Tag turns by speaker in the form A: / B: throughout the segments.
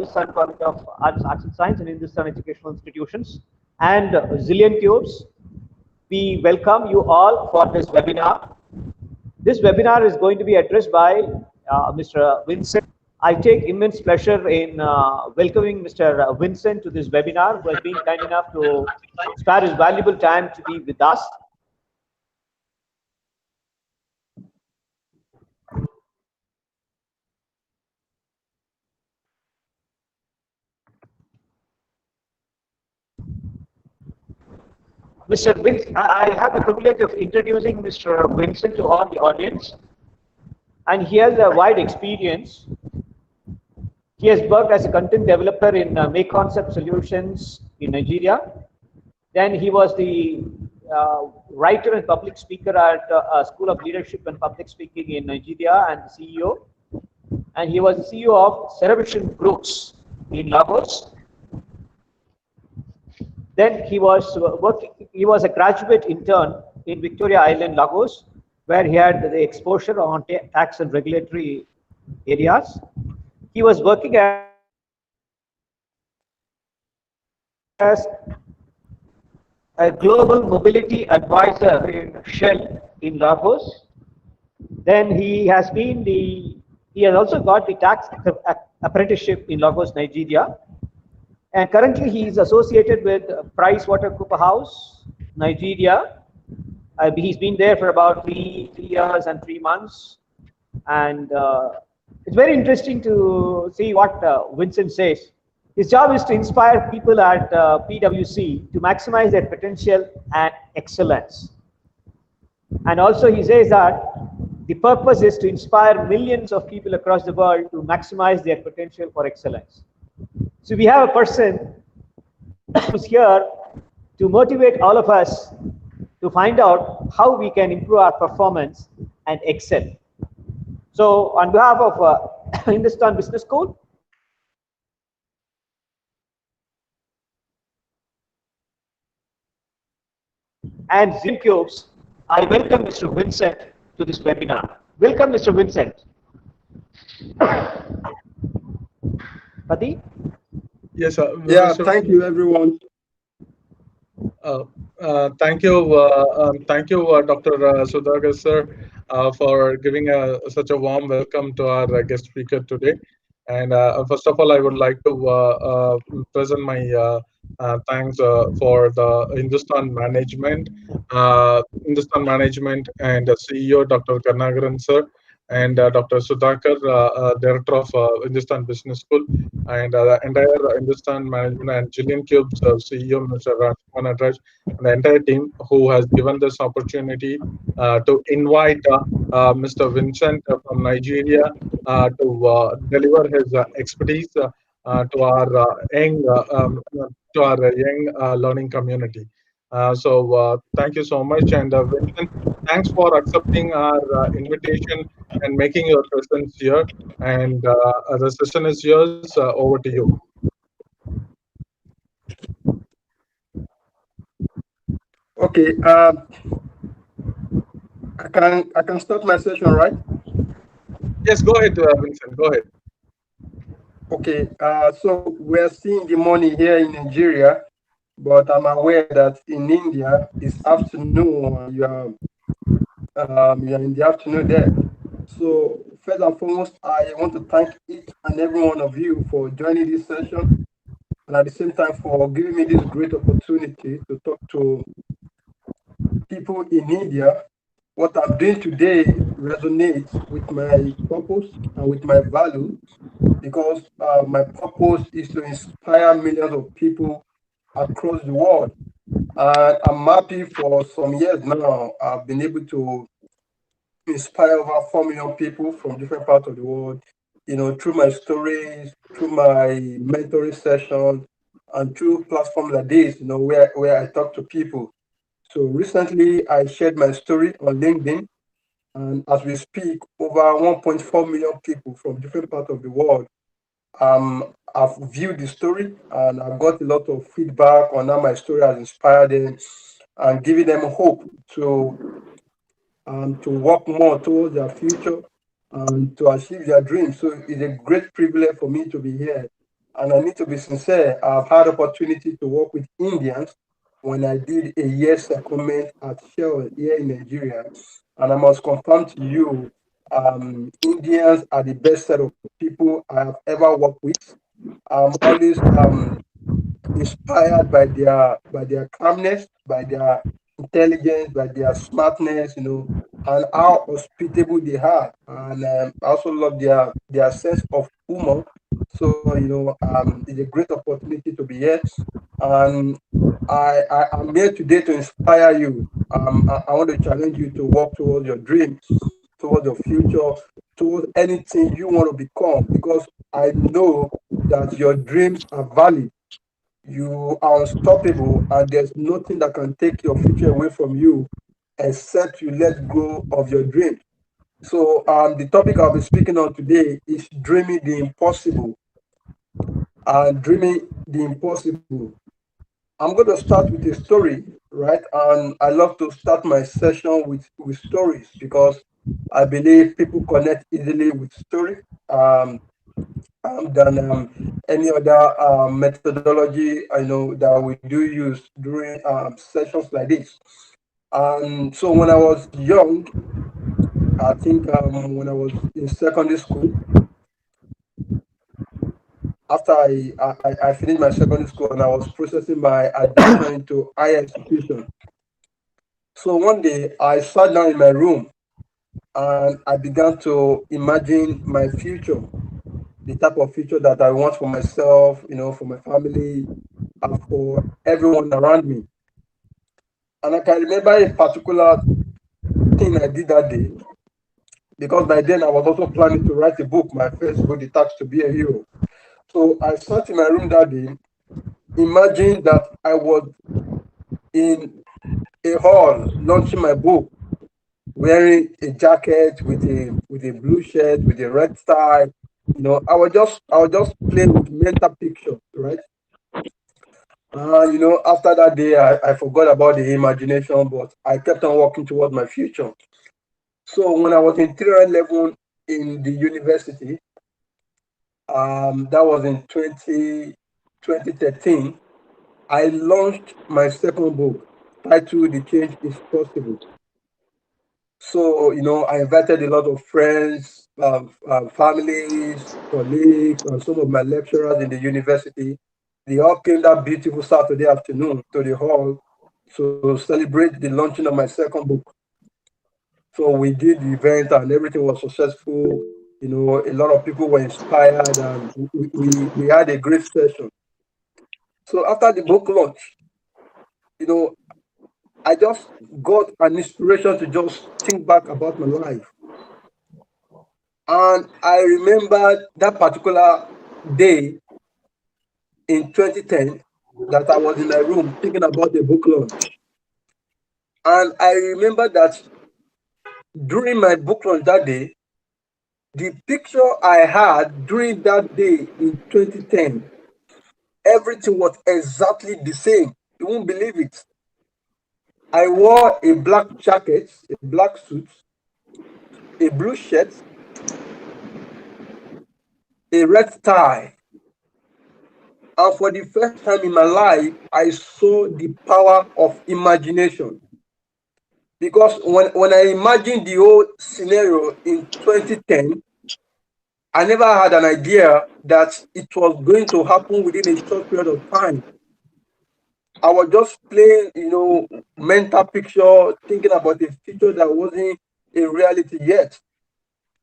A: Hindustan College of Arts and Science and Hindustan Educational Institutions, and ZillionCubes. We welcome you all for this webinar. This webinar is going to be addressed by Mr. Vincent. I take immense pleasure in welcoming Mr. Vincent to this webinar, who has been kind enough to spare his valuable time to be with us. Mr. Vincent, I have the privilege of introducing Mr. Vincent to all the audience, and he has a wide experience. He has worked as a content developer in Make Concept Solutions in Nigeria. Then he was the writer and public speaker at School of Leadership and Public Speaking in Nigeria and the CEO. And he was the CEO of Celebration Groups in Lagos. Then he was he was a graduate intern in Victoria Island, Lagos, where he had the exposure on tax and regulatory areas. He was working as a global mobility advisor in Shell in Lagos. Then he has also got the tax apprenticeship in Lagos, Nigeria. And currently he is associated with PricewaterhouseCoopers, Nigeria. He's been there for about 3 years and 3 months. And it's very interesting to see what Vincent says. His job is to inspire people at PwC to maximize their potential and excellence. And also he says that the purpose is to inspire millions of people across the world to maximize their potential for excellence. So we have a person who's here to motivate all of us to find out how we can improve our performance and excel. So on behalf of Hindustan Business School, and ZillionCubes, I welcome Mr. Vincent to this webinar. Welcome, Mr. Vincent. Pati?
B: Yes, sir.
C: Yeah, thank you, everyone.
B: Thank you, Dr. Sudhakar, sir, for giving such a warm welcome to our guest speaker today. And first of all, I would like to present my thanks for the Hindustan Management and CEO Dr. Karnagaran, sir, and Dr. Sudhakar, Director of Hindustan Business School, and the entire Hindustan Management and ZillionCubes CEO, Mr. Rajkumar Nataraj, and the entire team who has given this opportunity to invite Mr. Vincent from Nigeria to deliver his expertise to our young learning community. So thank you so much, and Vincent, thanks for accepting our invitation and making your presence here. And the session is yours. Over to you.
C: Okay, I can start my session, right?
B: Yes, go ahead, Vincent. Go ahead.
C: Okay, so we're seeing the morning here in Nigeria, but I'm aware that in India it's afternoon. You're in the afternoon there. So first and foremost, I want to thank each and every one of you for joining this session, and at the same time for giving me this great opportunity to talk to people in India. What I'm doing today resonates with my purpose and with my values, because my purpose is to inspire millions of people across the world. And I'm happy for some years now, I've been able to inspire over 4 million people from different parts of the world, through my stories, through my mentoring sessions, and through platforms like this, where I talk to people. So recently, I shared my story on LinkedIn, and as we speak, over 1.4 million people from different parts of the world I've viewed the story, and I've got a lot of feedback on how my story has inspired them and giving them hope to work more towards their future and to achieve their dreams. So it's a great privilege for me to be here And I need to be sincere, I've had opportunity to work with Indians when I did a year secondment at Shell here in Nigeria. And I must confirm to you, Indians are the best set of people I have ever worked with. I'm always inspired by their calmness, by their intelligence, by their smartness, and how hospitable they are. And I also love their sense of humor. So it's a great opportunity to be here, and I'm here today to inspire you. I want to challenge you to work towards your dreams, towards your future, towards anything you want to become, because I know that your dreams are valid. You are unstoppable, and there's nothing that can take your future away from you except you let go of your dreams. So, the topic I'll be speaking on today is dreaming the impossible. And dreaming the impossible. I'm going to start with a story, right? And I love to start my session with stories because I believe people connect easily with story. Than any other methodology I know that we do use during sessions like this. So when I was young, I think when I was in secondary school, after I finished my secondary school and I was processing my admission into higher institution. So one day I sat down in my room and I began to imagine my future, the type of future that I want for myself, for my family, and for everyone around me. And I can remember a particular thing I did that day because by then I was also planning to write a book, my first book, The Task to Be a Hero. So I sat in my room that day, imagine that I was in a hall launching my book, wearing a jacket with a blue shirt with a red tie. I was just playing with mental pictures, right? After that day, I forgot about the imagination, but I kept on working towards my future. So when I was in 311 in the university, that was in 2013, I launched my second book titled The Change is Possible. So, I invited a lot of friends, families, colleagues, and some of my lecturers in the university. They all came that beautiful Saturday afternoon to the hall to celebrate the launching of my second book. So we did the event and everything was successful. A lot of people were inspired and we had a great session. So after the book launch, you know, I just got an inspiration to just think back about my life. And I remember that particular day in 2010 that I was in my room thinking about the book launch. And I remember that during my book launch that day, the picture I had during that day in 2010, everything was exactly the same. You won't believe it. I wore a black jacket, a black suit, a blue shirt, a red tie. And for the first time in my life, I saw the power of imagination. Because when I imagined the whole scenario in 2010, I never had an idea that it was going to happen within a short period of time. I was just playing, mental picture, thinking about a future that wasn't a reality yet.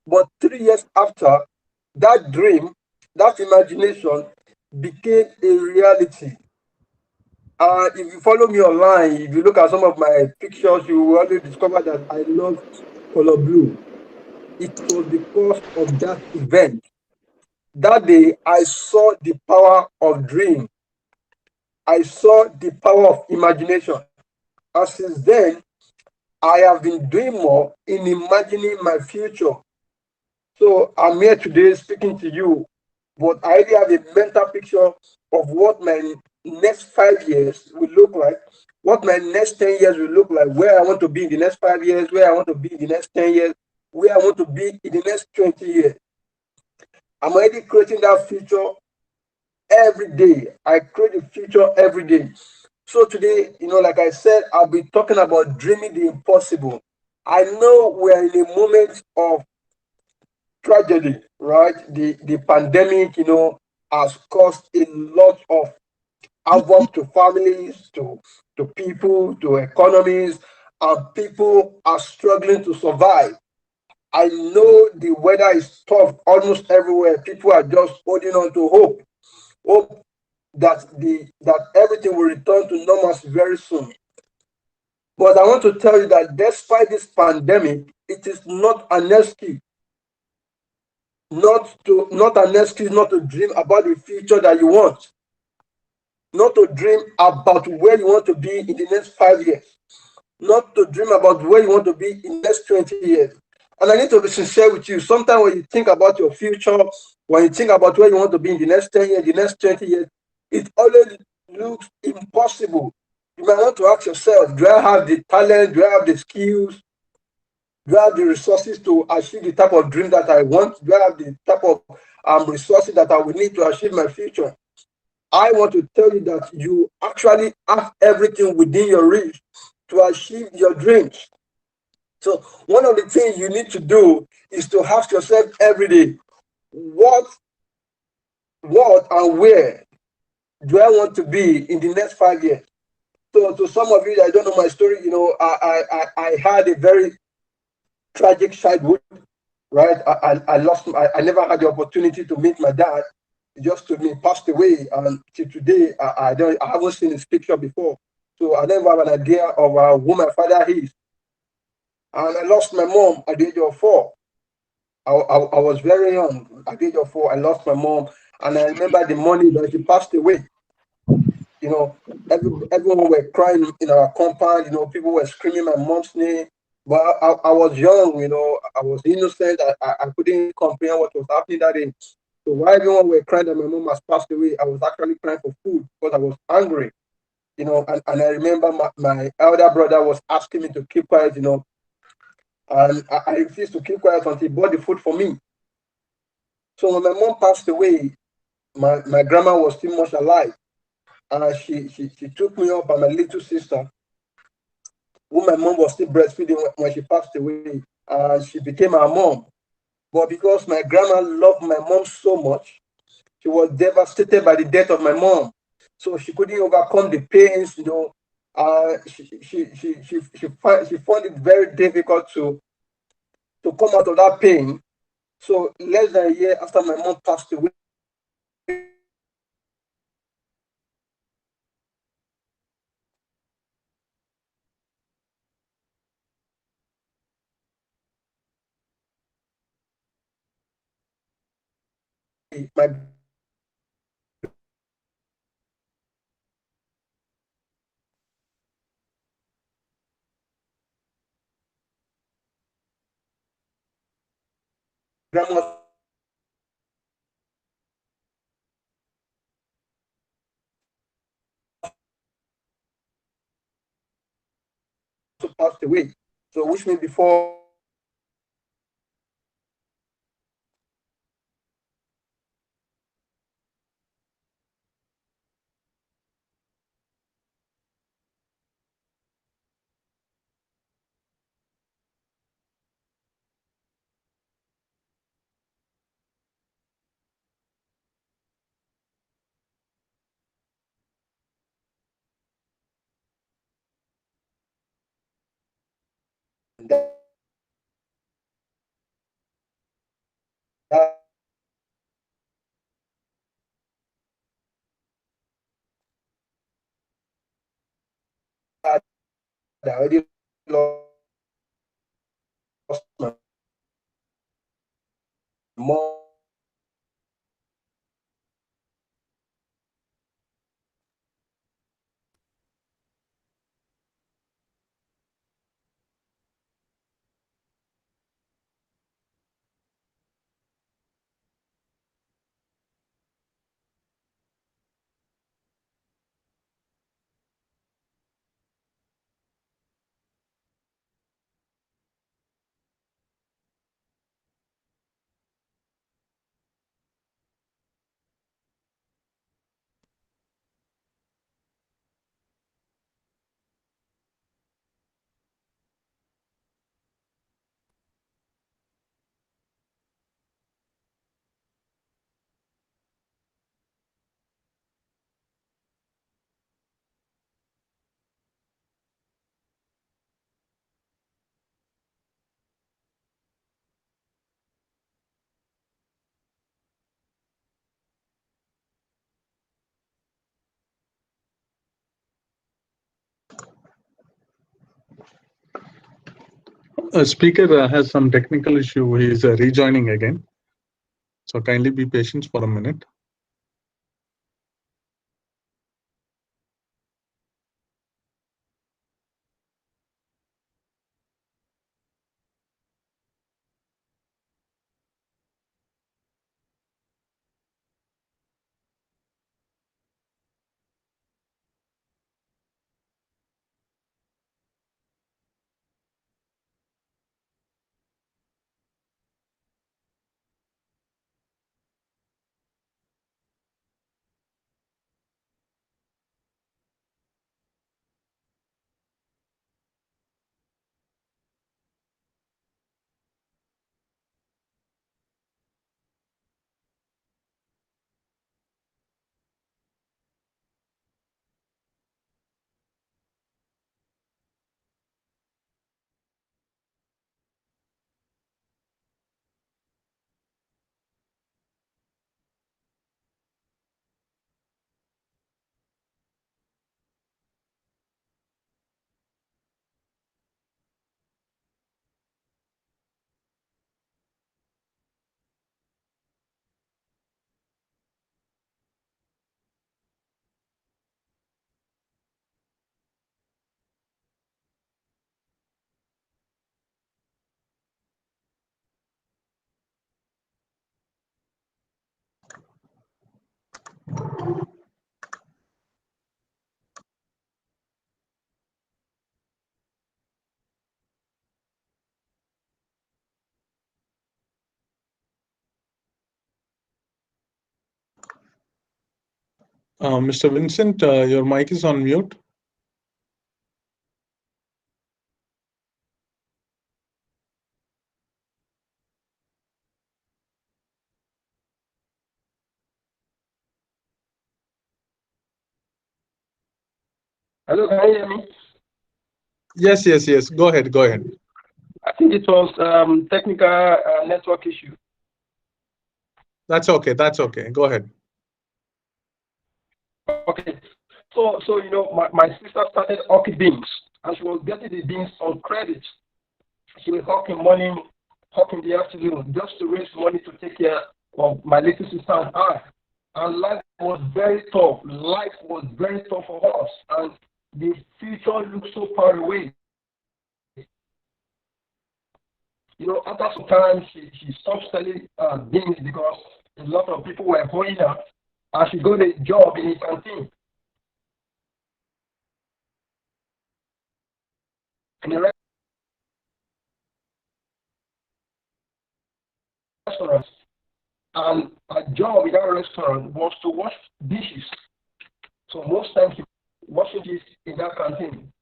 C: But 3 years after, that dream, that imagination became a reality. If you follow me online, if you look at some of my pictures, you will always discover that I love color blue. It was because of that event. That day, I saw the power of dream. I saw the power of imagination. And since then, I have been doing more in imagining my future. So I'm here today speaking to you, but I already have a mental picture of what my next 5 years will look like, what my next 10 years will look like, where I want to be in the next 5 years, where I want to be in the next 10 years, where I want to be in the next 20 years. I'm already creating that future every day. I create a future every day. So today, like I said, I'll be talking about dreaming the impossible. I know we're in a moment of tragedy, right? The pandemic, has caused a lot of havoc to families, to people, to economies, and people are struggling to survive. I know the weather is tough almost everywhere. People are just holding on to hope that everything will return to normalcy very soon. But I want to tell you that despite this pandemic, it is not an excuse not to dream about the future that you want, not to dream about where you want to be in the next 5 years, not to dream about where you want to be in the next 20 years. And I need to be sincere with you. Sometimes when you think about your future, when you think about where you want to be in the next 10 years, the next 20 years, it always looks impossible. You might want to ask yourself, do I have the talent? Do I have the skills? Do I have the resources to achieve the type of dream that I want? Do I have the type of resources that I will need to achieve my future? I want to tell you that you actually have everything within your reach to achieve your dreams. So one of the things you need to do is to ask yourself every day, what, and where do I want to be in the next 5 years? So to some of you that don't know my story, I had a very tragic childhood, right? I lost, I never had the opportunity to meet my dad. He just told me, passed away, and till today, I haven't seen his picture before. So I don't have an idea of who my father is. And I lost my mom at the age of 4. I was very young. At the age of 4, I lost my mom. And I remember the morning that she passed away. You know, everyone were crying in our compound. People were screaming my mom's name. But I was young. I was innocent. I couldn't comprehend what was happening that day. So while everyone were crying that my mom has passed away, I was actually crying for food because I was hungry. And I remember my elder brother was asking me to keep quiet. And I refused to keep quiet until he bought the food for me. So when my mom passed away, my grandma was still much alive. And she took me up and my little sister, who my mom was still breastfeeding when she passed away. And she became our mom. But because my grandma loved my mom so much, she was devastated by the death of my mom. So she couldn't overcome the pains. She found it very difficult to come out of that pain. So less than a year after my mom passed away, my grandma also passed away. So which means before that, that I already lost my mom.
B: Speaker has some technical issue. He is rejoining again. So kindly be patient for a minute. Mr. Vincent, your mic is on mute.
C: Hello, can you hear me?
B: Yes, yes, yes. Go ahead, go ahead.
C: I think it was technical network issue.
B: That's okay, that's okay. Go ahead.
C: Okay, so you know, my sister started hawking beans, and she was getting the beans on credit. She was hawking morning, hawking the afternoon, just to raise money to take care of my little sister and I. And life was very tough. Life was very tough for us, and the future looked so far away. You know, after some time, she stopped selling beans because a lot of people were going her, and she got a job in a canteen. In a restaurant. And her job in that restaurant was to wash dishes. So most times she washing dishes in that canteen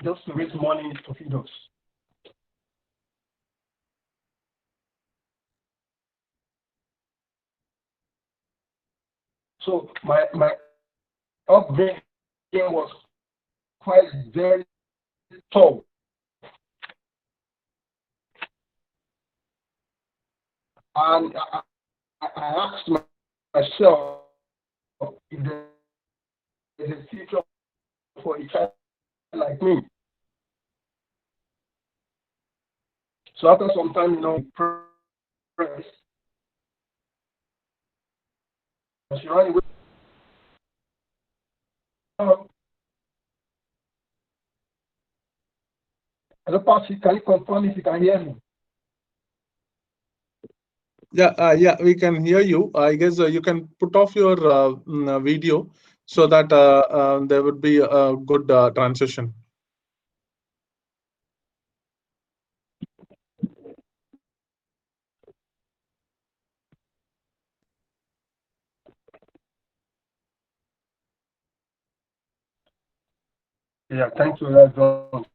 C: just to raise money to feed us. So my upbringing was quite very tough. And I asked myself if there's a future for a child like me. So after some time, you know, press, she ran away. Hello, Patsy, can you confirm if you can hear me?
B: Yeah, yeah, we can hear you. I guess you can put off your video so that there would be a good transition.
C: Yeah, thank you, John.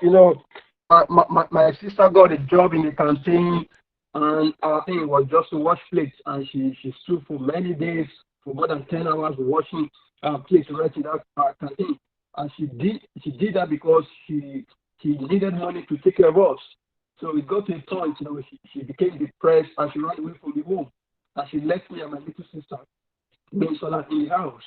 C: You know, my sister got a job in the canteen, and I think it was just to wash plates, and she stood for many days, for more than 10 hours, washing plates right in that canteen. And she did that because she needed money to take care of us. So it got to a point, you know, she became depressed, and she ran away from the home, and she left me and my little sister being solar in the house.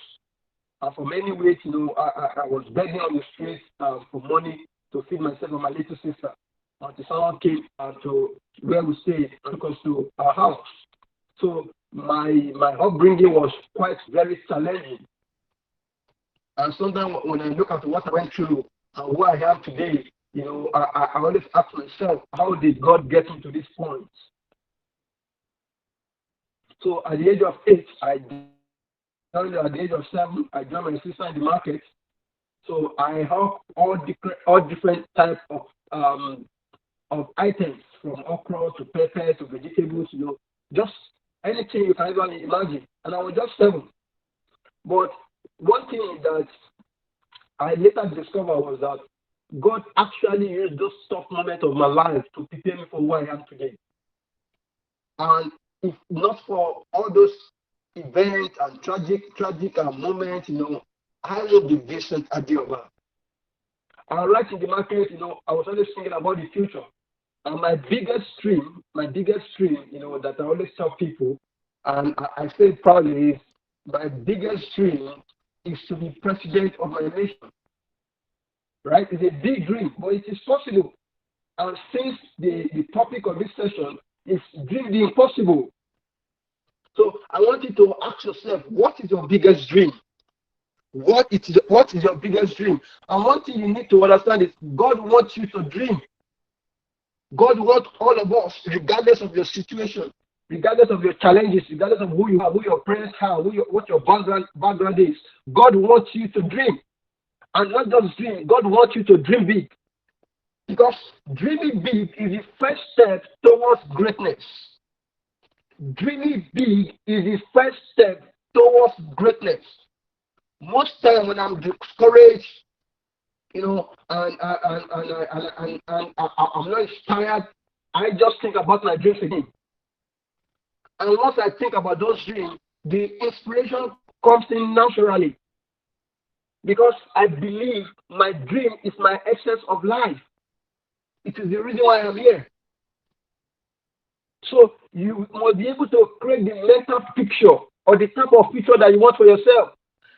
C: And for many weeks, you know, I was begging on the streets for money to feed myself and my little sister. until someone came to where we stay and took us to our house. So my upbringing was quite very challenging. And sometimes when I look at what I went through and where I am today, you know, I always ask myself, how did God get me to this point? So at the age of 8, at the age of 7, I joined my sister in the market. So I have all different types of items, from okra to pepper to vegetables, you know, just anything you can even imagine. And I was just 7. But one thing that I later discovered was that God actually used those tough moments of my life to prepare me for where I am today. And if not for all those events and tragic moments, you know, I would be Vincent Adeoba. And right in the market, you know, I was always thinking about the future. And my biggest dream, you know, that I always tell people, and I say it proudly, is my biggest dream is to be president of my nation. Right? It's a big dream, but it is possible. And since the topic of this session is dream the impossible, so I want you to ask yourself, what is your biggest dream? What is your biggest dream? And one thing you need to understand is God wants you to dream. God wants all of us, regardless of your situation, regardless of your challenges, regardless of who you are, who your parents are, what your background is. God wants you to dream. And not just dream, God wants you to dream big. Because dreaming big is the first step towards greatness. Dreaming big is the first step towards greatness. Most time when I'm discouraged, you know, and I'm not inspired, I just think about my dreams again. And once I think about those dreams, the inspiration comes in naturally. Because I believe my dream is my essence of life. It is the reason why I'm here. So you must be able to create the mental picture or the type of future that you want for yourself.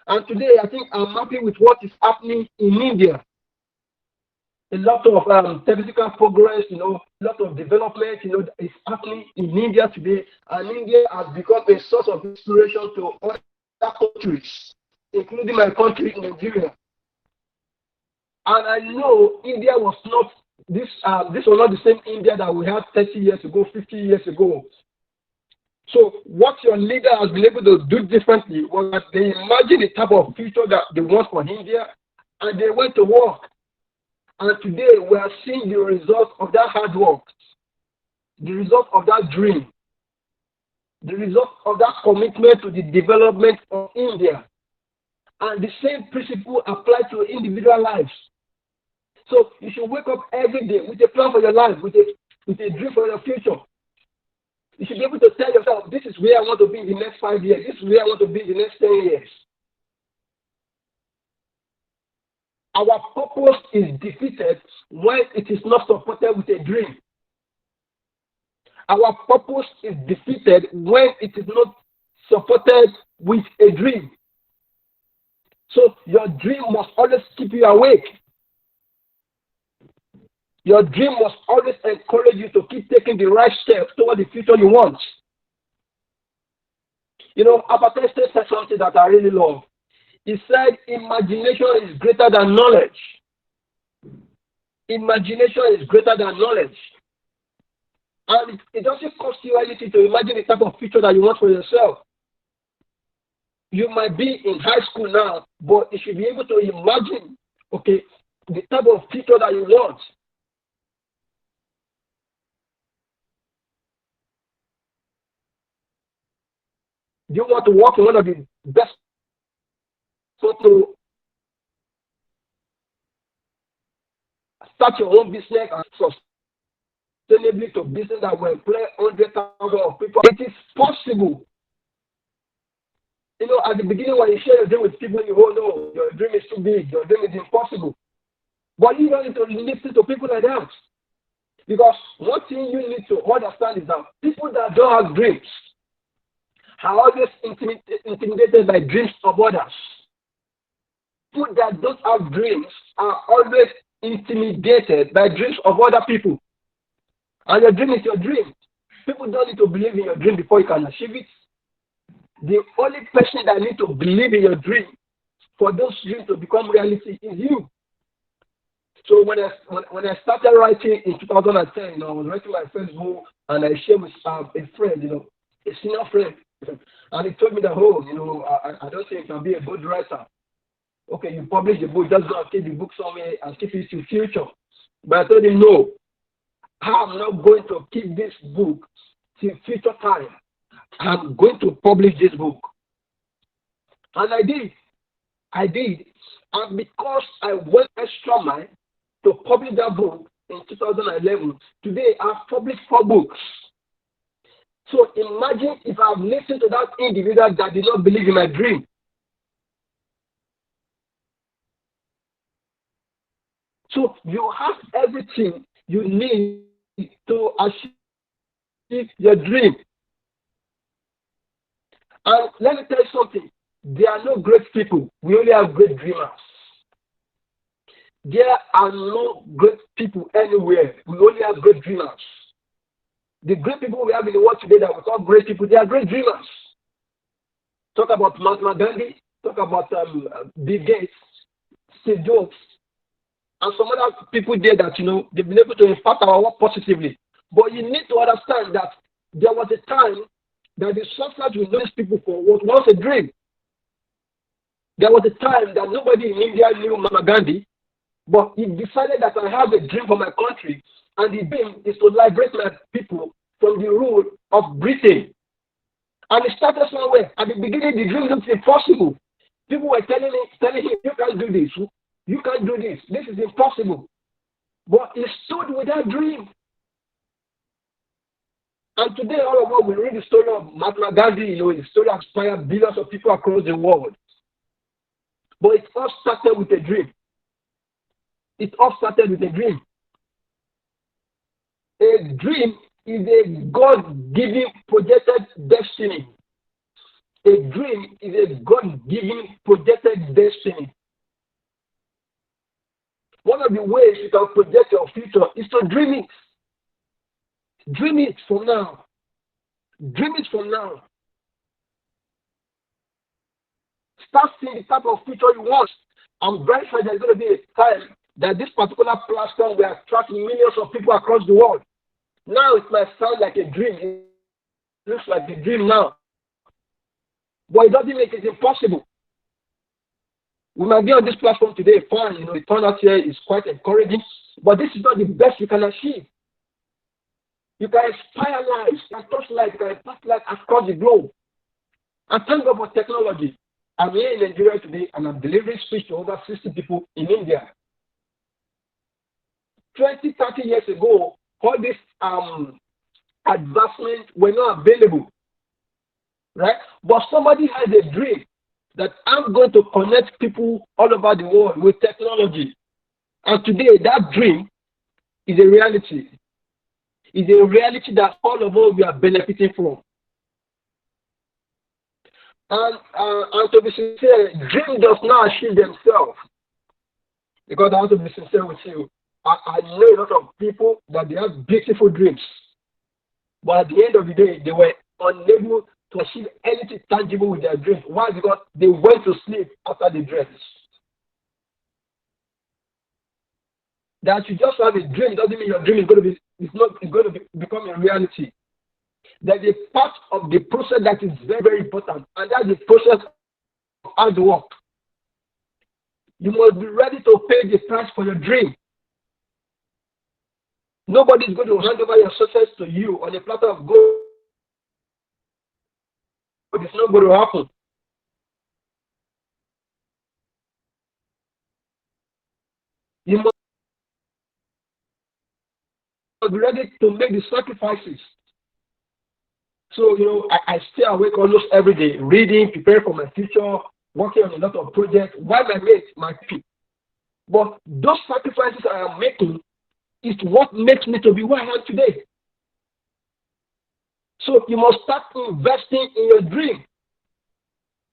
C: And today, I think I'm happy with what is happening in India. A lot of technical progress, you know, a lot of development, you know, is happening in India today. And India has become a source of inspiration to other countries, including my country, Nigeria. And I know India was not this was not the same India that we had 30 years ago, 50 years ago. So what your leader has been able to do differently was that they imagined the type of future that they want for India, and they went to work. And today we are seeing the result of that hard work, the result of that dream, the result of that commitment to the development of India. And the same principle applies to individual lives. So you should wake up every day with a plan for your life, with a dream for your future. You should be able to tell yourself, this is where I want to be in the next 5 years. This is where I want to be in the next 10 years. Our purpose is defeated when it is not supported with a dream. Our purpose is defeated when it is not supported with a dream. So your dream must always keep you awake. Your dream must always encourage you to keep taking the right steps toward the future you want. You know, Albert Einstein said something that I really love. He said, imagination is greater than knowledge. Imagination is greater than knowledge. And it doesn't cost you anything to imagine the type of future that you want for yourself. You might be in high school now, but you should be able to imagine, okay, the type of future that you want. Do you want to work in one of the best to start your own business and sustainably to business that will employ 100,000 of people? It is possible. You know, at the beginning when you share your dream with people, you oh no, your dream is too big, your dream is impossible. But you don't need to listen to people like that. Because one thing you need to understand is that people that don't have dreams are always intimidated by dreams of others. People that don't have dreams are always intimidated by dreams of other people. And your dream is your dream. People don't need to believe in your dream before you can achieve it. The only person that needs to believe in your dream for those dreams to become reality is you. So when I started writing in 2010, I was writing my first book, and I shared with a friend, a senior friend, and he told me that, I don't think you can be a good writer. Okay, you publish the book, just go and keep the book somewhere and keep it to future. But I told him, no, I'm not going to keep this book till future time. I'm going to publish this book. And I did. And because I went extra mile to publish that book in 2011, today I've published 4 books. So imagine if I've listened to that individual that did not believe in my dream. So you have everything you need to achieve your dream. And let me tell you something. There are no great people. We only have great dreamers. There are no great people anywhere. We only have great dreamers. The great people we have in the world today that we call great people, they are great dreamers. Talk about Mahatma Gandhi, talk about Bill Gates, Steve Jobs, and some other people there that, they've been able to impact our work positively. But you need to understand that there was a time that the success we know these people for was once a dream. There was a time that nobody in India knew Mahatma Gandhi, but he decided that I have a dream for my country, and the dream is to liberate my people from the rule of Britain. And it started somewhere. At the beginning, the dream looked impossible. People were telling him, you can't do this. You can't do this. This is impossible. But he stood with that dream. And today, all of us will read the story of Mahatma Gandhi. The story inspired billions of people across the world. But it all started with a dream. It all started with a dream. A dream is a God-given projected destiny. A dream is a God-given projected destiny. One of the ways you can project your future is to dream it. Dream it from now. Dream it from now. Start seeing the type of future you want. I'm very sure there's going to be a time that this particular platform will attract millions of people across the world. Now it might sound like a dream. It looks like a dream now. But it doesn't make it impossible. We might be on this platform today, fine, the turnout here is quite encouraging, but this is not the best you can achieve. You can inspire lives, you can touch lives, you can impact lives across the globe. And thank God for technology. I'm here in Nigeria today and I'm delivering speech to over 60 people in India. 20, 30 years ago, all these advancements were not available, right? But somebody has a dream that I'm going to connect people all over the world with technology. And today, that dream is a reality. It's a reality that all of us we are benefiting from. And to be sincere, dream does not achieve themselves. Because I want to be sincere with you. I know a lot of people that they have beautiful dreams. But at the end of the day, they were unable to achieve anything tangible with their dreams. Why? Because they went to sleep after the dreams. That you just have a dream doesn't mean your dream is going to become a reality. There's a part of the process that is very, very important, and that's the process of hard work. You must be ready to pay the price for your dream. Nobody is going to hand over your success to you on a platter of gold. It's not going to happen. You must be ready to make the sacrifices. So, I stay awake almost every day, reading, preparing for my future, working on a lot of projects, while my mates, my people. But those sacrifices I am making is what makes me to be where I am today. So you must start investing in your dream.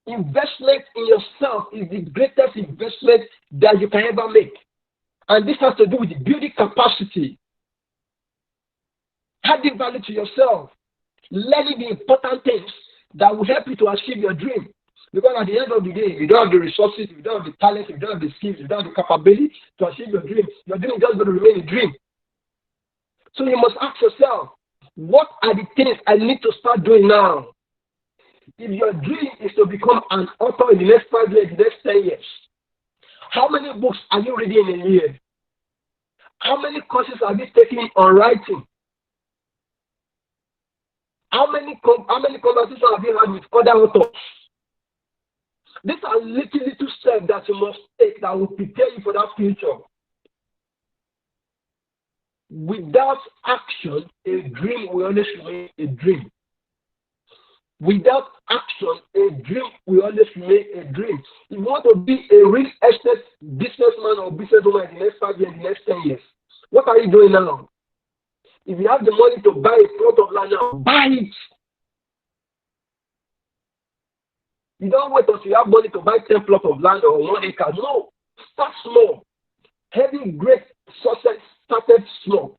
C: Investment in yourself is the greatest investment that you can ever make. And this has to do with building capacity. adding value to yourself, learning the important things that will help you to achieve your dream. Because at the end of the day, if you don't have the resources, if you don't have the talent, if you don't have the skills, if you don't have the capability to achieve your dream is just going to remain a dream. So you must ask yourself, what are the things I need to start doing now? If your dream is to become an author in the next 5 years, the next 10 years, how many books are you reading in a year? How many courses are you taking on writing? How many conversations have you had with other authors? These are little steps that you must take that will prepare you for that future. Without action, a dream will always remain a dream. Without action, a dream will always remain a dream. If you want to be a real estate businessman or businesswoman in the next 5 years, in the next 10 years, what are you doing now? If you have the money to buy a plot of land now, buy it. You don't wait until you have money to buy 10 plots of land or 1 acre. No, start small. Every great success started small.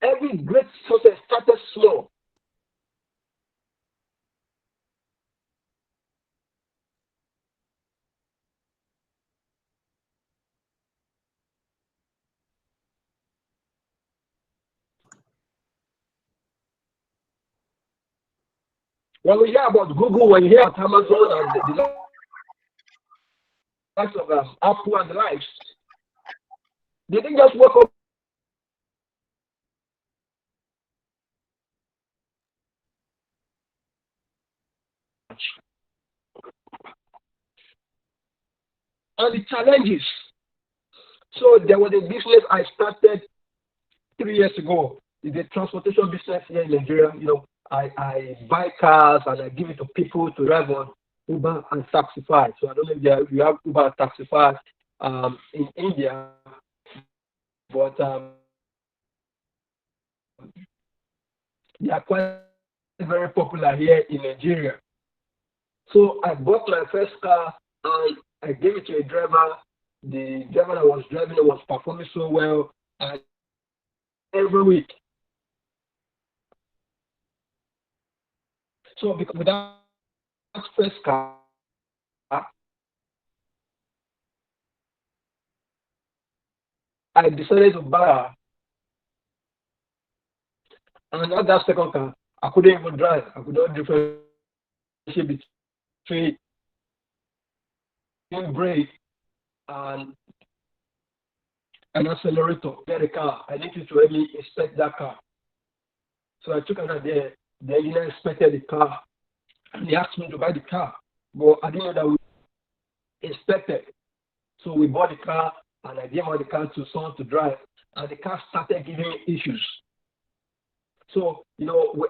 C: Every great success started small. When we hear about Google, when you hear about Amazon and the likes of Apple and the likes, they didn't just wake up and the challenges. So there was a business I started 3 years ago. It's a transportation business here in Nigeria. I buy cars and I give it to people to drive on Uber and Taxify. So I don't know if you have Uber and Taxify in India, but they are quite very popular here in Nigeria. So I bought my first car and I gave it to a driver. The driver that was driving it was performing so well, and every week. So because with that first car, I decided to buy, and at that second car, I couldn't even drive. I could not differentiate between brake and an accelerator. Get the car. I need you to help me inspect that car. So I took another there. The engineer inspected the car, and he asked me to buy the car, but I didn't know that we inspected. So we bought the car, and I gave out the car to someone to drive, and the car started giving me issues. So,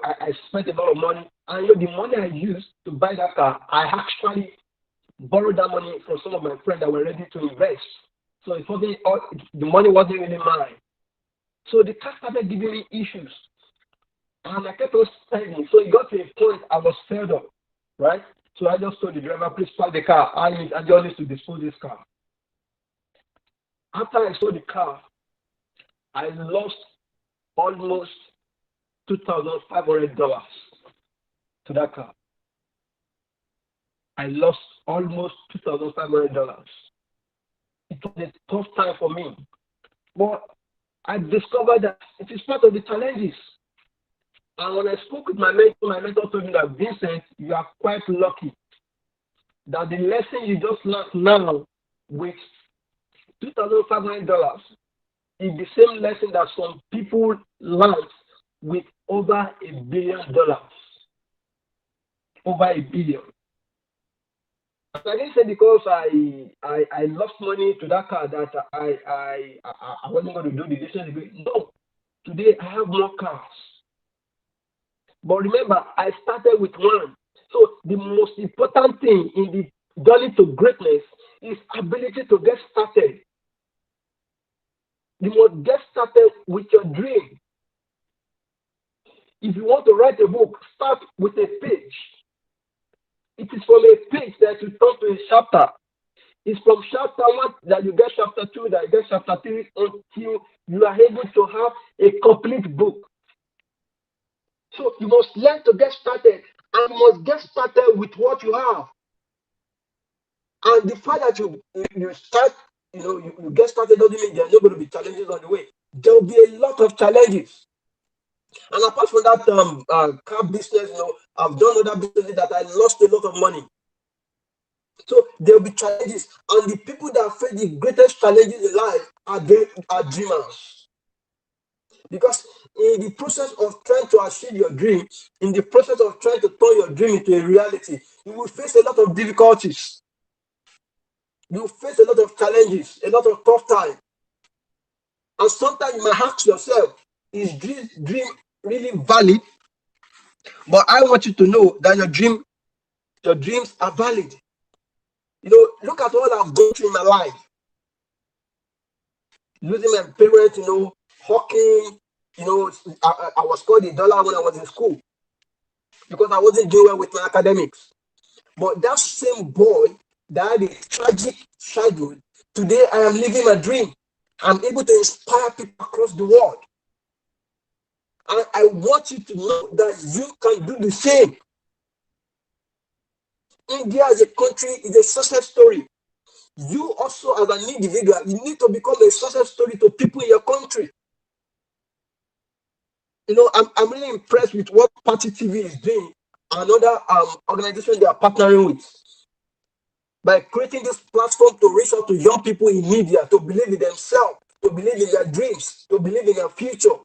C: I spent a lot of money, and the money I used to buy that car, I actually borrowed that money from some of my friends that were ready to invest. So it wasn't the money wasn't really mine. So the car started giving me issues, and I kept on spending. So it got to a point I was fed up, right? So I just told the driver, please park the car. I just need to dispose this car. After I sold the car, I lost almost $2,500 to that car. I lost almost $2,500. It was a tough time for me. But I discovered that it is part of the challenges. And when I spoke with my mentor told me that, Vincent, you are quite lucky that the lesson you just learned now with $2,500 is the same lesson that some people learned with over $1 billion. Over $1 billion. I didn't say because I lost money to that car that I wasn't going to do the business. No. Today I have more cars. But remember, I started with one. So the most important thing in the journey to greatness is ability to get started. You must get started with your dream. If you want to write a book, start with a page. It is from a page that you turn to a chapter. It's from chapter 1 that you get chapter 2, that you get chapter 3, until you are able to have a complete book. So you must learn to get started, and you must get started with what you have. And the fact that you start, you get started doesn't mean there are not going to be challenges on the way. There will be a lot of challenges. And apart from that car business, I've done other businesses that I lost a lot of money. So there will be challenges, and the people that face the greatest challenges in life are dreamers. Because in the process of trying to achieve your dream, in the process of trying to turn your dream into a reality, you will face a lot of difficulties. You will face a lot of challenges, a lot of tough time. And sometimes you might ask yourself, is this dream really valid? But I want you to know that your dreams are valid. Look at what I've gone through in my life. Losing my parents, hawking, I was called a dollar when I was in school because I wasn't doing well with my academics. But that same boy that had a tragic childhood, today I am living my dream. I'm able to inspire people across the world. And I want you to know that you can do the same. India as a country is a success story. You also, as an individual, you need to become a success story to people in your country. I'm really impressed with what Party TV is doing, another organization they are partnering with, by creating this platform to reach out to young people in media to believe in themselves, to believe in their dreams, to believe in their future.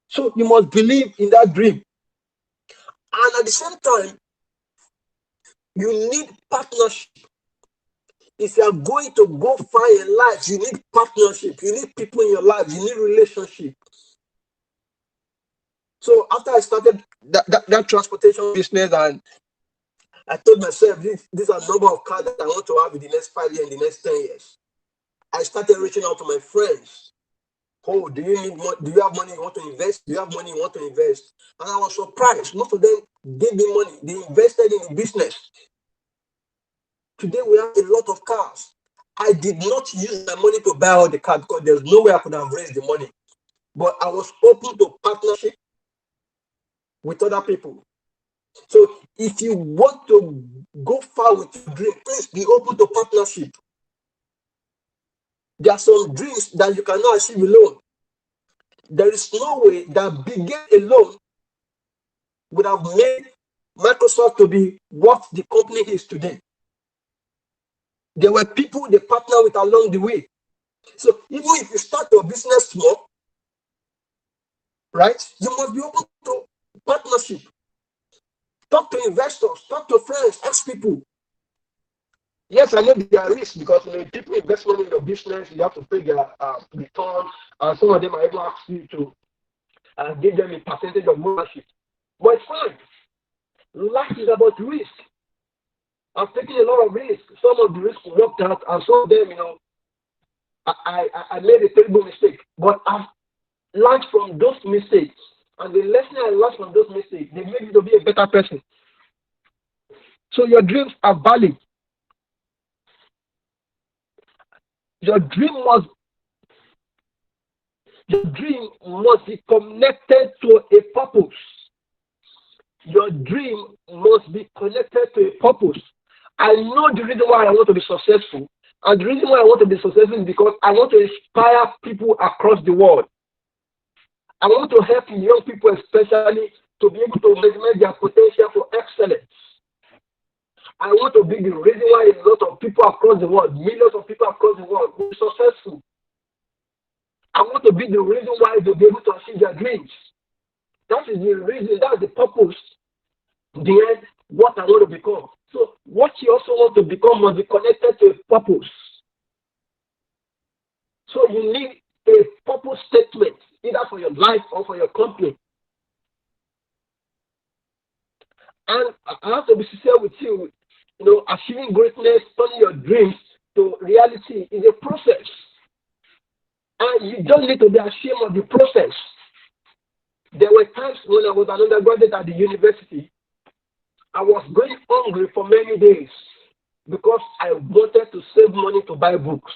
C: So you must believe in that dream. And at the same time, you need partnership. If you are going to go far in life, you need partnership. You need people in your life. You need relationship. So after I started that transportation business, and I told myself, these are number of cars that I want to have in the next 5 years, in the next 10 years. I started reaching out to my friends. Oh, do you need money? Do you have money you want to invest? Do you have money you want to invest? And I was surprised. Most of them gave me money. They invested in the business. Today we have a lot of cars. I did not use my money to buy all the cars because there's no way I could have raised the money. But I was open to partnership with other people. So if you want to go far with your dream, please be open to partnership. There are some dreams that you cannot achieve alone. There is no way that Bill Gates alone would have made Microsoft to be what the company is today. There were people they partnered with along the way. So even if you start your business small, right, you must be open to partnership. Talk to investors, talk to friends, ask people. Yes, I know there are risks because when people invest money in your business, you have to pay their return. Some of them are even ask you to give them a percentage of ownership. But it's fine. Life is about risk. I've taken a lot of risks. Some of the risks worked out, and some of them, I made a terrible mistake. But I've learned from those mistakes. And the lesson I learned from those mistakes, they made me to be a better person. So your dreams are valid. Your dream must be connected to a purpose. Your dream must be connected to a purpose. I know the reason why I want to be successful. And the reason why I want to be successful is because I want to inspire people across the world. I want to help young people especially to be able to maximize their potential for excellence. I want to be the reason why a lot of people across the world, millions of people across the world, will be successful. I want to be the reason why they'll be able to achieve their dreams. That is the reason, that's the purpose behind what I want to become. So what you also want to become must be connected to a purpose. So you need a purpose statement, either for your life or for your company. And I have to be sincere with you. Achieving greatness, turning your dreams to reality is a process. And you don't need to be ashamed of the process. There were times when I was an undergraduate at the university, I was going hungry for many days because I wanted to save money to buy books.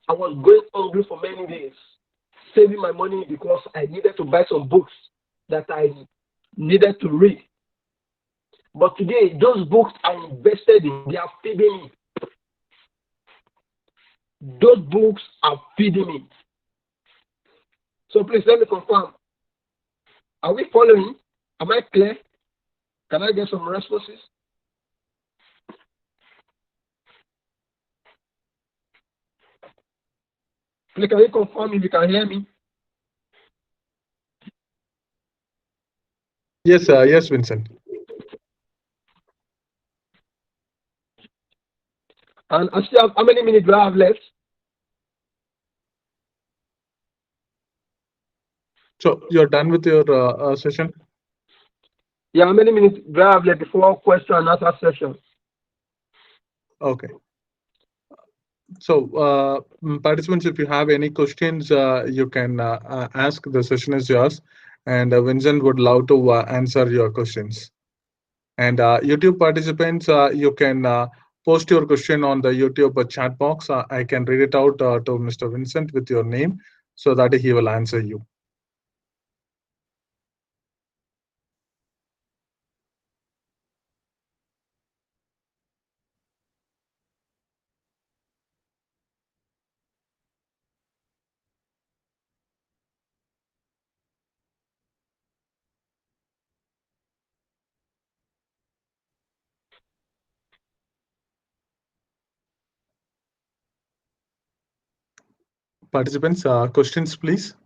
C: I was going hungry for many days. saving my money because I needed to buy some books that I needed to read. But today, those books I invested in, they are feeding me. Those books are feeding me. So please let me confirm. Are we following? Am I clear? Can I get some responses? Please, can you confirm if you can hear me?
B: Yes, yes, Vincent.
C: And I still have, how many minutes do I have left?
B: So you're done with your session?
C: Yeah, how many minutes do I have left before question and answer session?
B: Okay. So participants, if you have any questions, you can ask. The session is yours, and Vincent would love to answer your questions. And YouTube participants, you can post your question on the YouTube chat box. I can read it out to Mr. Vincent with your name so that he will answer you. Participants, questions, please.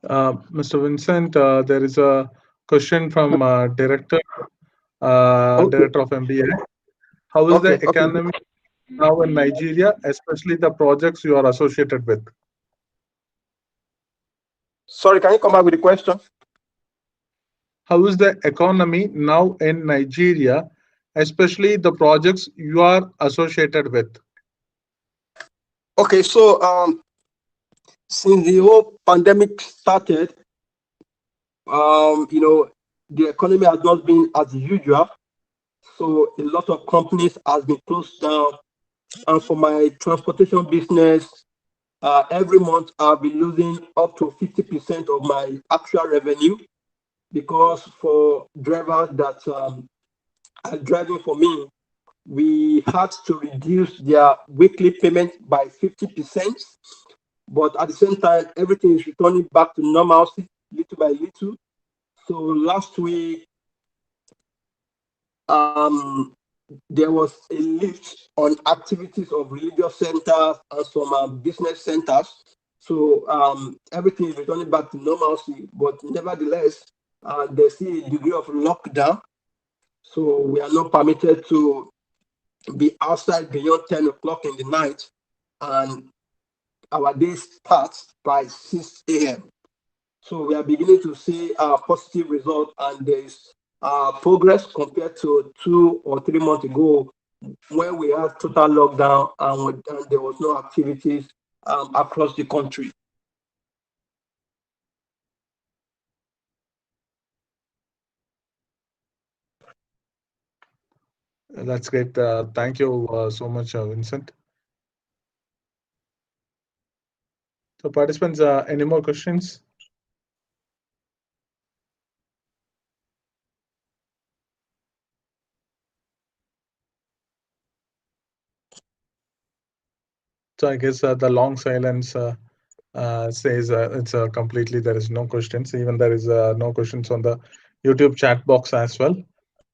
B: Mr. Vincent, there is a question from
C: Okay,
B: director of MBA. How is the
C: okay.
B: economy now in Nigeria, especially the projects you are associated with?
C: Sorry, can you come back with the question?
B: How is the economy now in Nigeria, especially the projects you are associated with?
C: Okay, so since the whole pandemic started, the economy has not been as usual. So a lot of companies has been closed down. And for my transportation business, every month I'll be losing up to 50% of my actual revenue because for drivers that are driving for me, we had to reduce their weekly payment by 50%. But at the same time, everything is returning back to normalcy little by little. So last week, there was a lift on activities of religious centers and some business centers. So everything is returning back to normalcy, but nevertheless, there's still a degree of lockdown. So we are not permitted to be outside beyond 10 o'clock in the night, and our day starts by 6 a.m. So we are beginning to see a positive result, and there is progress compared to 2 or 3 months ago when we had total lockdown and there was no activities across the country.
B: That's great. Thank you so much, Vincent. So participants, any more questions? So I guess the long silence says it's completely there is no questions. Even there is no questions on the YouTube chat box as well.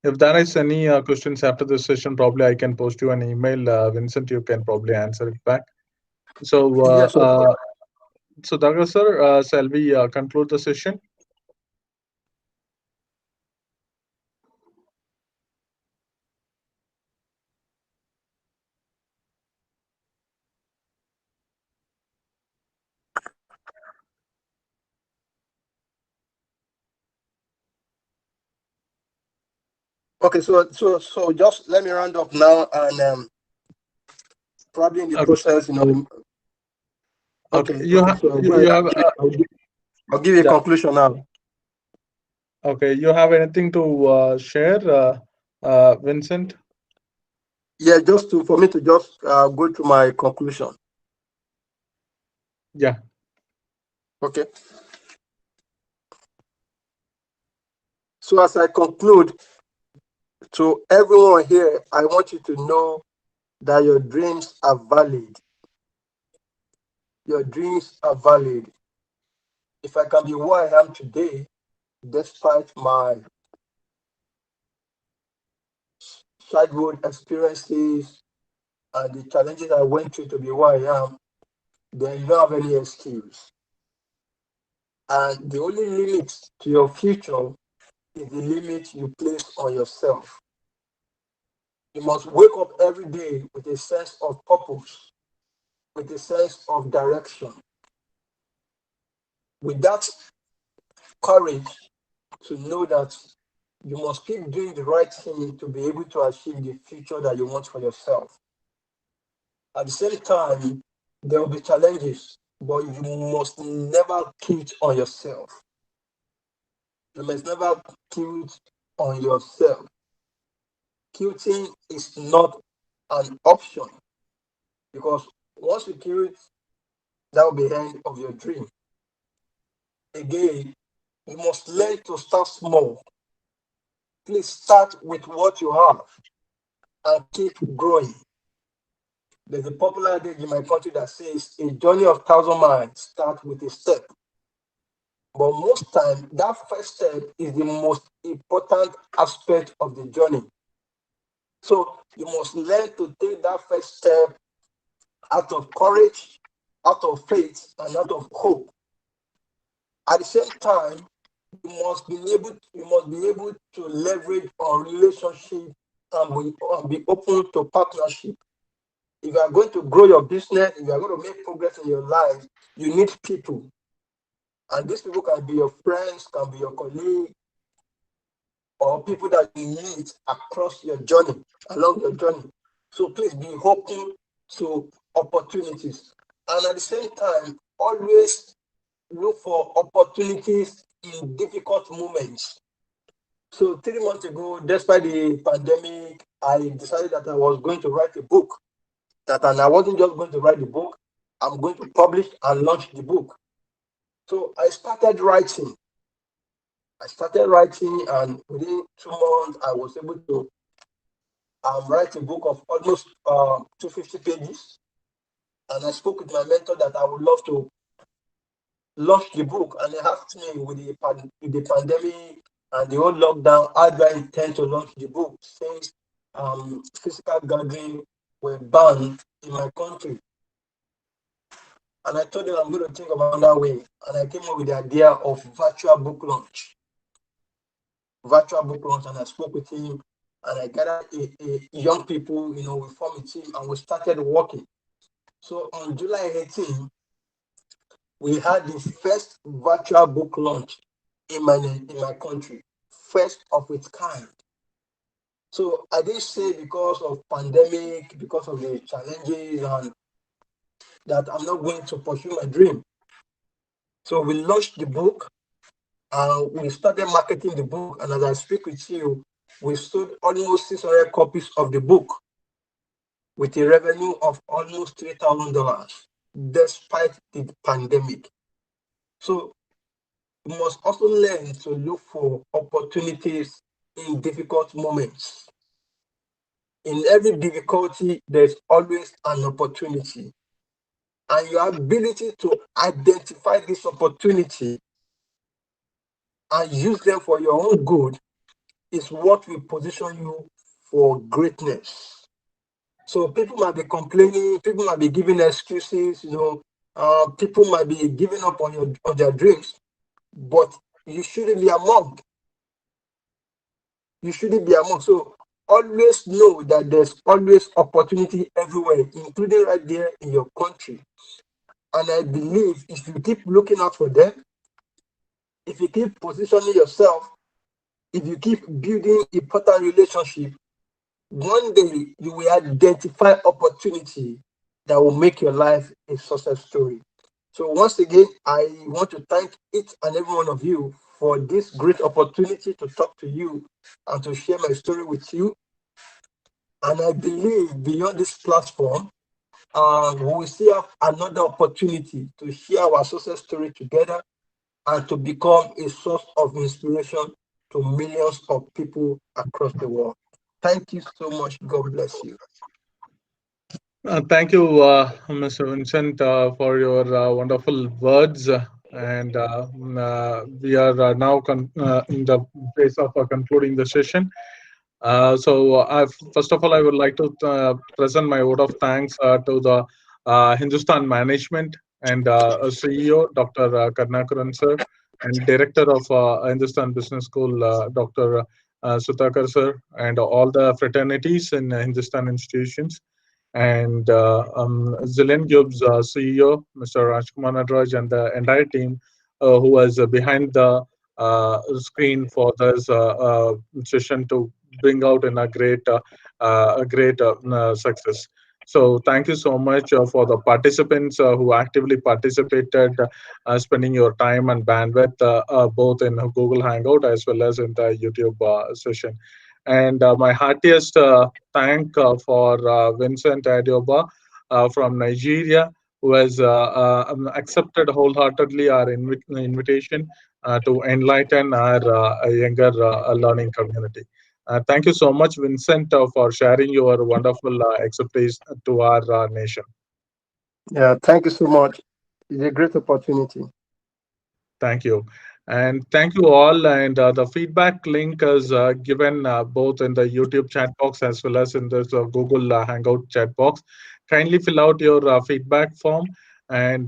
B: If there is any questions after this session, probably I can post you an email, Vincent. You can probably answer it back. So,
C: Yes, of course.
B: so Daga sir, shall we conclude the session?
C: Okay, so just let me round up now, and probably in the process, Okay,
B: You have
C: so go
B: you
C: ahead.
B: have
C: I'll give you a
B: yeah.
C: conclusion now.
B: Okay, you have anything to share, Vincent?
C: Yeah, just for me to just go to my conclusion.
B: Yeah.
C: Okay. So as I conclude, to everyone here, I want you to know that your dreams are valid. Your dreams are valid. If I can be who I am today, despite my childhood experiences and the challenges I went through to be who I am, then you don't have any excuse. And the only limit to your future is the limit you place on yourself. You must wake up every day with a sense of purpose, with a sense of direction, with that courage to know that you must keep doing the right thing to be able to achieve the future that you want for yourself. At the same time, there will be challenges, but you must never quit on yourself. You must never quit on yourself. Quitting is not an option, because once you quit, that will be the end of your dream. Again, you must learn to start small. Please start with what you have and keep growing. There's a popular adage in my country that says a journey of 1,000 miles starts with a step. But most time, that first step is the most important aspect of the journey. So you must learn to take that first step out of courage, out of faith, and out of hope. At the same time, you must be able to leverage on relationship and be open to partnership. If you are going to grow your business, if you are going to make progress in your life, you need people. And these people can be your friends, can be your colleagues, or people that you meet across your journey, along your journey. So please be open to opportunities. And at the same time, always look for opportunities in difficult moments. So 3 months ago, despite the pandemic, I decided that I was going to write a book. And I wasn't just going to write the book, I'm going to publish and launch the book. So I started writing. And within 2 months, I was able to write a book of almost 250 pages. And I spoke with my mentor that I would love to launch the book. And they asked me with the pandemic and the whole lockdown, how do I intend to launch the book since physical gathering were banned in my country? And I told them I'm going to think of another way. And I came up with the idea of virtual book launch. And I spoke with him, and I gathered young people, we formed a team and we started working. So on July 18, we had the first virtual book launch in my country, first of its kind. So I didn't say because of pandemic, because of the challenges, and that I'm not going to pursue my dream. So we launched the book, and we started marketing the book. And as I speak with you, we sold almost 600 copies of the book with a revenue of almost $3,000 despite the pandemic. So you must also learn to look for opportunities in difficult moments. In every difficulty, there's always an opportunity. And your ability to identify this opportunity and use them for your own good is what will position you for greatness. So people might be complaining, people might be giving excuses, people might be giving up on their dreams, but you shouldn't be among. You shouldn't be among. So always know that there's always opportunity everywhere, including right there in your country. And I believe if you keep looking out for them, if you keep positioning yourself, if you keep building important relationship, one day you will identify opportunity that will make your life a success story. So once again, I want to thank each and every one of you for this great opportunity to talk to you and to share my story with you. And I believe beyond this platform, we will still have another opportunity to share our success story together and to become a source of inspiration to millions of people across the world. Thank you so much. God bless you.
B: Thank you, Mr. Vincent, for your wonderful words. And we are now in the phase of concluding the session. First of all, I would like to present my vote of thanks to the Hindustan management and CEO, Dr. Karnakaran sir, and Director of Hindustan Business School, Dr. Sudhakar sir, and all the fraternities in Hindustan institutions, and ZillionCubes CEO, Mr. Rajkumar Nadraj, and the entire team who was behind the screen for this session to bring out in a great success. So thank you so much for the participants who actively participated, spending your time and bandwidth both in Google Hangout as well as in the YouTube session. And my heartiest thank for Vincent Adeoba from Nigeria, who has accepted wholeheartedly our invitation to enlighten our younger learning community. Thank you so much, Vincent, for sharing your wonderful expertise to our nation.
C: Yeah, thank you so much. It's a great opportunity.
B: Thank you. And thank you all. And the feedback link is given both in the YouTube chat box as well as in this Google Hangout chat box. Kindly fill out your feedback form, and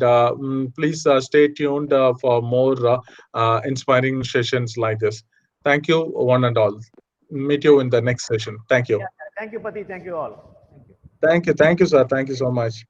B: please stay tuned for more inspiring sessions like this. Thank you, one and all. Meet you in the next session. Thank you.
A: Yeah, thank you, Pati. Thank you all. Thank you.
B: Thank you. Thank you, sir. Thank you so much.